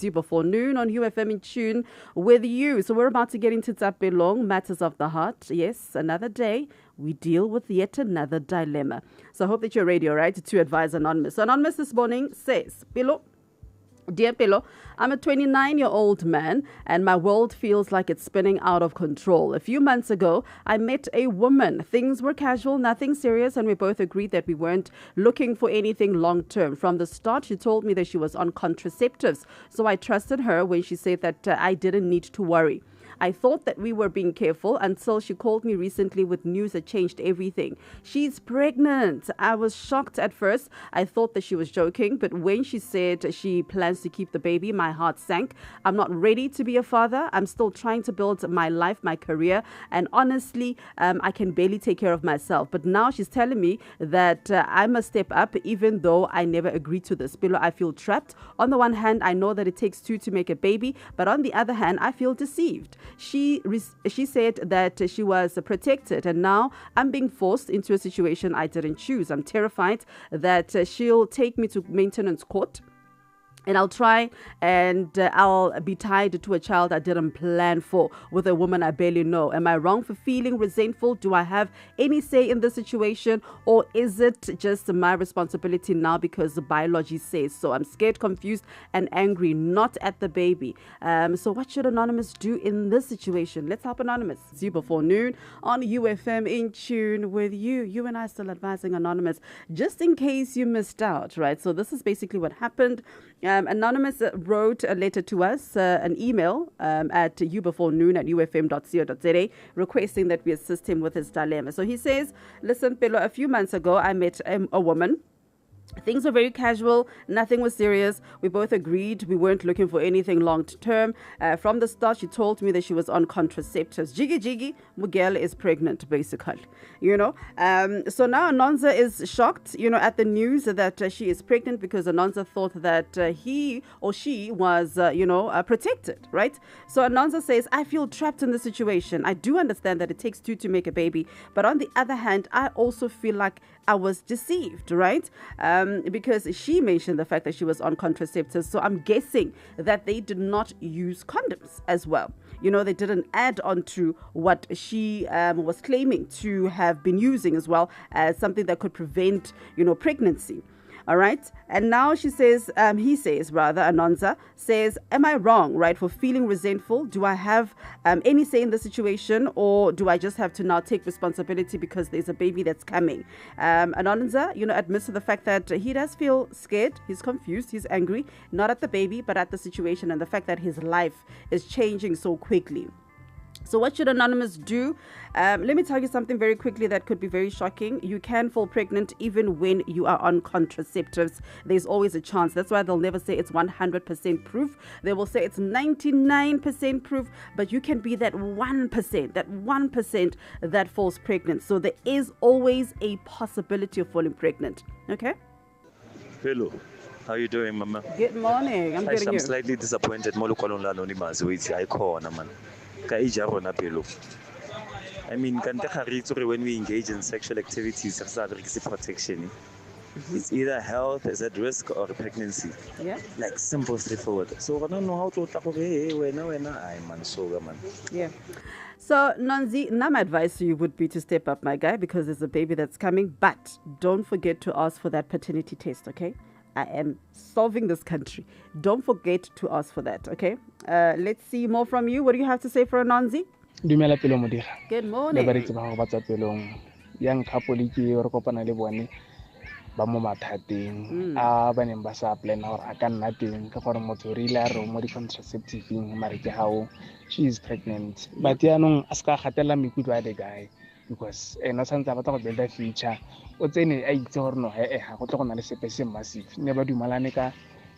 You before noon on UFM in tune with you. So we're about to get into Tapelong, matters of the heart. Yes, another day we deal with yet another dilemma. So I hope that you're ready, all right, to advise Anonymous. So Anonymous this morning says, Pelo, Dear Pelo, I'm a 29-year-old man and my world feels like it's spinning out of control. A few months ago, I met a woman. Things were casual, nothing serious, and we both agreed that we weren't looking for anything long-term. From the start, she told me that she was on contraceptives, so I trusted her when she said that I didn't need to worry. I thought that we were being careful until she called me recently with news that changed everything. She's pregnant. I was shocked at first. I thought that she was joking, but when she said she plans to keep the baby, my heart sank. I'm not ready to be a father. I'm still trying to build my life, my career, and honestly, I can barely take care of myself. But now she's telling me that I must step up, even though I never agreed to this. Below, I feel trapped. On the one hand, I know that it takes two to make a baby, but on the other hand, I feel deceived. She said that she was protected, and now I'm being forced into a situation I didn't choose. I'm terrified that she'll take me to maintenance court. And I'll try and I'll be tied to a child I didn't plan for with a woman I barely know. Am I wrong for feeling resentful? Do I have any say in the situation? Or is it just my responsibility now because the biology says so? I'm scared, confused, and angry, not at the baby. So what should Anonymous do in this situation? Let's help Anonymous. See you before noon on UFM in tune with you. You and I still advising Anonymous, just in case you missed out, right? So this is basically what happened. Anonymous wrote a letter to us, an email at youbeforenoon@ufm.co.za, requesting that we assist him with his dilemma. So he says, listen, Pelo, a few months ago, I met a woman. Things were very casual. Nothing was serious. We both agreed we weren't looking for anything long term. From the start, she told me that she was on contraceptives. Jiggy jiggy, Miguel is pregnant, basically. So now Anonza is shocked, at the news that she is pregnant because Anonza thought that he or she was, protected, right? So Anonza says, I feel trapped in the situation. I do understand that it takes two to make a baby. But on the other hand, I also feel like I was deceived, right? Because she mentioned the fact that she was on contraceptives. So I'm guessing that they did not use condoms as well. They didn't add on to what she was claiming to have been using as well as something that could prevent, pregnancy. All right. And now he says, Anonza says, am I wrong, right, for feeling resentful? Do I have any say in the situation, or do I just have to now take responsibility because there's a baby that's coming? Anonza, admits to the fact that he does feel scared. He's confused. He's angry, not at the baby, but at the situation and the fact that his life is changing so quickly. So what should Anonymous do? Let me tell you something very quickly that could be very shocking. You can fall pregnant even when you are on contraceptives. There's always a chance. That's why they'll never say it's 100% proof. They will say it's 99% proof, but you can be that 1% that falls pregnant. So there is always a possibility of falling pregnant. Okay? Hello. How are you doing, Mama? Good morning. I'm getting you. I'm slightly disappointed. I mean, when we engage in sexual activities, protection. It's either health is at risk or pregnancy. Yeah. Like simple, straightforward. So I don't know how to talk. Yeah. So, Nonzi, now my advice to you would be to step up, my guy, because there's a baby that's coming. But don't forget to ask for that paternity test, okay? I am solving this country. Don't forget to ask for that, okay? Let's see more from you. What do you have to say for Anonzi? Dumela Pelo Modiga. Good morning. Young couple ke re kopana le bone ba mo mathateng ba neng ba sa plan gore a ka nna teng ka gore motho re ile a re mo di contraceptive mare ke hao she is pregnant but yaanong a ska gatela mekutlo a the guy because ena santse a batla go build a future o tsene a itse gore no ga go tlo go na le sepe se massive ne ba dumalane ka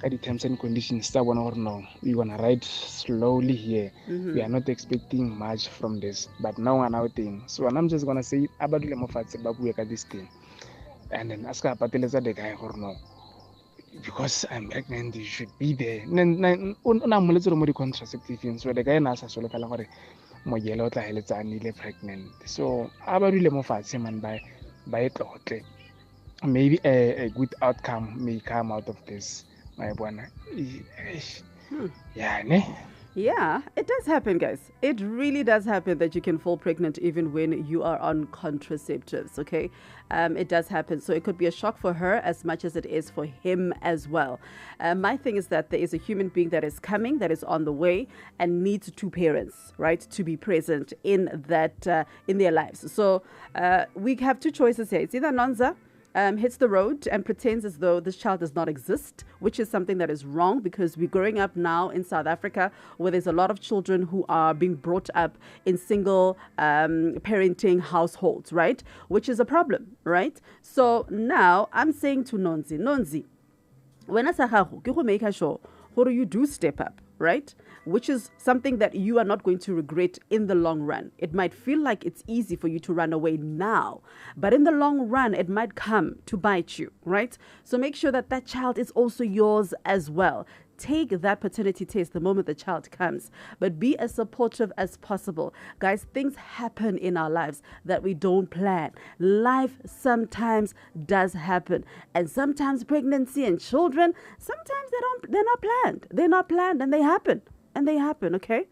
the terms and conditions tsa bona gore no we gonna ride slowly here. We are not expecting much from this, but now ngwana o teng, so I'm just gonna say abadule mo fatshe ba bue ka this thing and then ask pateletsa the guy gore no because I'm pregnant, you should be there. Una moletse re mo di contraceptive, so the guy na sa solofela gore mogele o tla heletsa anile pregnant, so abadule mo fatshe man ba e tlotle. Maybe a good outcome may come out of this. My bona Yeah, ne? Yeah, it does happen, guys. It really does happen that you can fall pregnant even when you are on contraceptives, okay? It does happen. So it could be a shock for her as much as it is for him as well. My thing is that there is a human being that is coming, that is on the way, and needs two parents, right, to be present in that in their lives. So we have two choices here. It's either Nonza hits the road and pretends as though this child does not exist, which is something that is wrong because we're growing up now in South Africa where there's a lot of children who are being brought up in single parenting households, right? Which is a problem, right? So now I'm saying to Nonzi, when I say go make sure, how do you do step up, right? Which is something that you are not going to regret in the long run. It might feel like it's easy for you to run away now, but in the long run, it might come to bite you, right? So make sure that that child is also yours as well. Take that paternity test the moment the child comes, but be as supportive as possible. Guys, things happen in our lives that we don't plan. Life sometimes does happen. And sometimes pregnancy and children, sometimes they're not planned. They're not planned and they happen. Okay?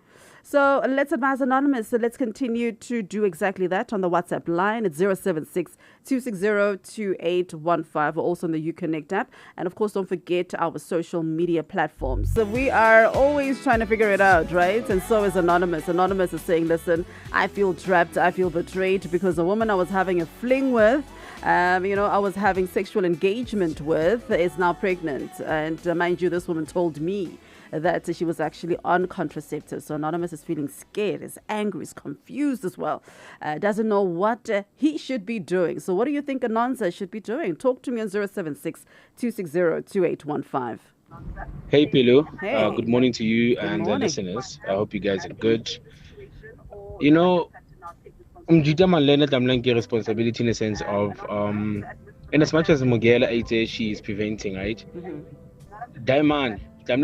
So let's advise Anonymous. So let's continue to do exactly that on the WhatsApp line. It's 076-260-2815. We're also on the Uconnect app. And of course, don't forget our social media platforms. So we are always trying to figure it out, right? And so is Anonymous. Anonymous is saying, listen, I feel trapped. I feel betrayed because the woman I was having a fling with, I was having sexual engagement with, is now pregnant. And mind you, this woman told me that she was actually on contraceptives. So Anonymous is feeling scared, is angry, is confused as well. Doesn't know what he should be doing. So what do you think Anonza should be doing? Talk to me on 076-260-2815. Hey, Pelo. Hey. Good morning to you and the morning. listeners. I hope you guys are good. You know, Umjita Malena Damlanke responsibility in the sense of, in as much as Mogela Aite, she is preventing, right? Diamond. It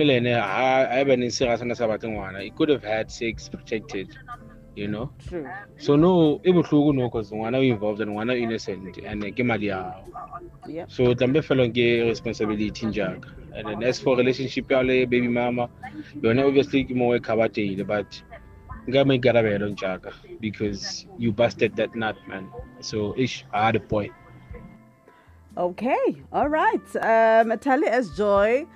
could have had sex protected, you know. True. So no, it was no because one are involved and one are innocent and Yeah. so tambe fellow gay responsibility in Jack. And then as for relationship, baby mama, you're not obviously more kabate, but make on Jack because you busted that nut, man. So I had a point. Okay. All right. Talia as Joy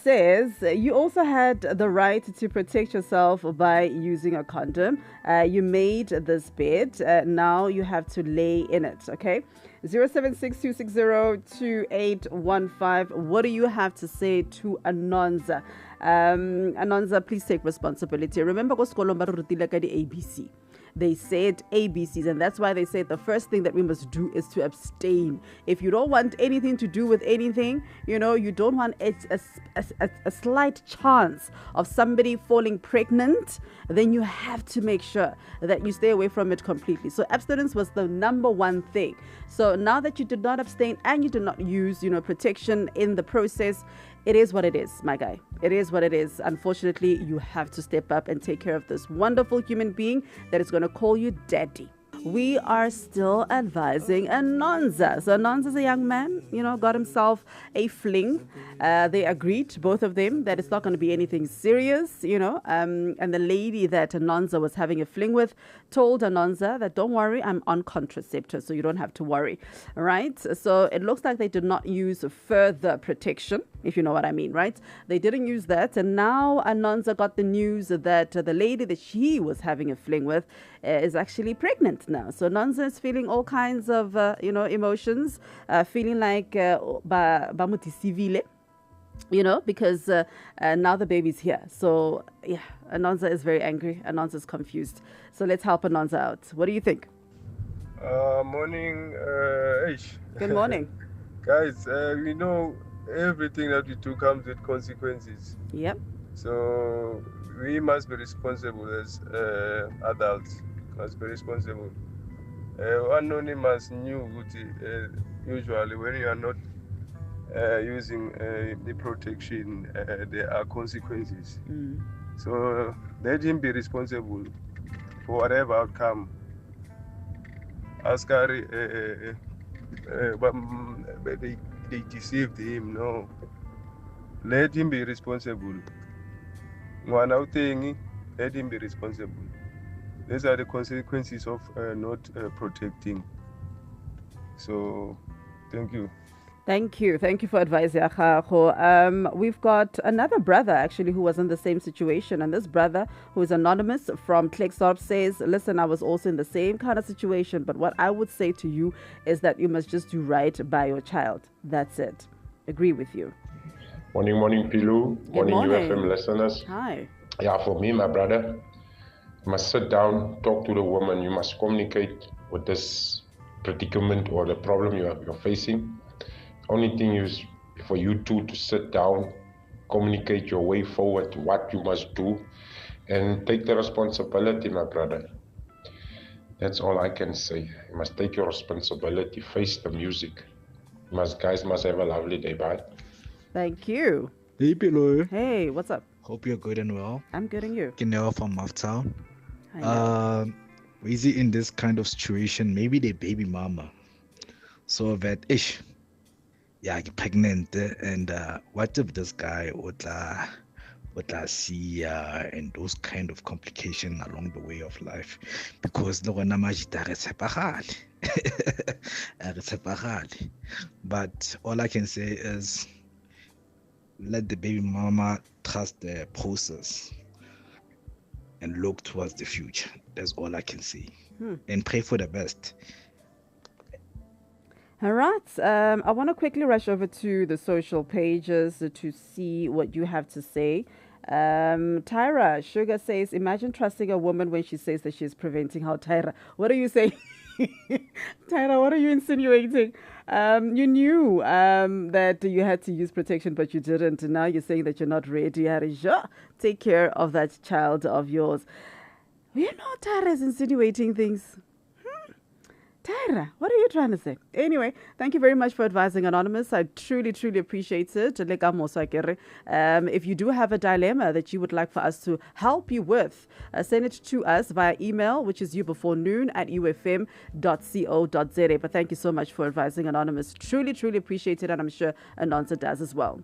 says you also had the right to protect yourself by using a condom. You made this bed. Now you have to lay in it. Okay. 076-260-2815. What do you have to say to Anonza? Anonza, please take responsibility. Remember, ABC. They said ABCs, and that's why they said the first thing that we must do is to abstain. If you don't want anything to do with anything, you don't want a slight chance of somebody falling pregnant, then you have to make sure that you stay away from it completely. So abstinence was the number one thing. So now that you did not abstain and you did not use, protection in the process, it is what it is, my guy. It is what it is. Unfortunately, you have to step up and take care of this wonderful human being that is going to call you daddy. We are still advising Anonza. So Anonza's a young man, got himself a fling. They agreed, both of them, that it's not going to be anything serious, and the lady that Anonza was having a fling with told Anonza that don't worry, I'm on contraceptives, so you don't have to worry. All right. So it looks like they did not use further protection, if you know what I mean, right? They didn't use that. And now Anonza got the news that the lady that she was having a fling with is actually pregnant now. So Anonza is feeling all kinds of, emotions, feeling like bamuti civile, because now the baby's here. So, yeah, Anonza is very angry. Anonza is confused. So let's help Anonza out. What do you think? Morning, Ish. Good morning. Guys, we know everything that we do comes with consequences. Yep. So we must be responsible as adults. Must be responsible. Anonymous knew usually when you are not using the protection, there are consequences. So let him be responsible for whatever outcome. Askari, they deceived him. No, let him be responsible. ngwana o teng, let him be responsible. These are the consequences of not protecting. So, thank you. Thank you. Thank you for advice, Yakhaho. We've got another brother actually who was in the same situation. And this brother, who is anonymous from Klexop, says, listen, I was also in the same kind of situation. But what I would say to you is that you must just do right by your child. That's it. Agree with you. Morning, Pilu. Morning, UFM listeners. Hi. Yeah, for me, my brother, you must sit down, talk to the woman. You must communicate with this predicament or the problem you're facing. Only thing is for you two to sit down, communicate your way forward, what you must do, and take the responsibility, my brother. That's all I can say. You must take your responsibility, face the music. Guys must have a lovely day. Bye. Thank you. Hey, Pelo. Hey, what's up? Hope you're good and well. I'm good, and you? Kineo from Maftown. Hi. In this kind of situation, maybe the baby mama. So that ish. Yeah, get pregnant, and what if this guy would see and those kind of complications along the way of life, because the one but all I can say is let the baby mama trust the process and look towards the future. That's all I can say. And pray for the best. All right. I want to quickly rush over to the social pages to see what you have to say. Tyra Sugar says, imagine trusting a woman when she says that she's preventing how. Tyra, what are you saying? Tyra, what are you insinuating? You knew that you had to use protection, but you didn't. Now you're saying that you're not ready. Harisha, take care of that child of yours. You know, Tyra is insinuating things. Tyra, what are you trying to say? Anyway, thank you very much for advising Anonymous. I truly, truly appreciate it. If you do have a dilemma that you would like for us to help you with, send it to us via email, which is youbeforenoon@ufm.co.za. But thank you so much for advising Anonymous. Truly, truly appreciate it, and I'm sure Anonza does as well.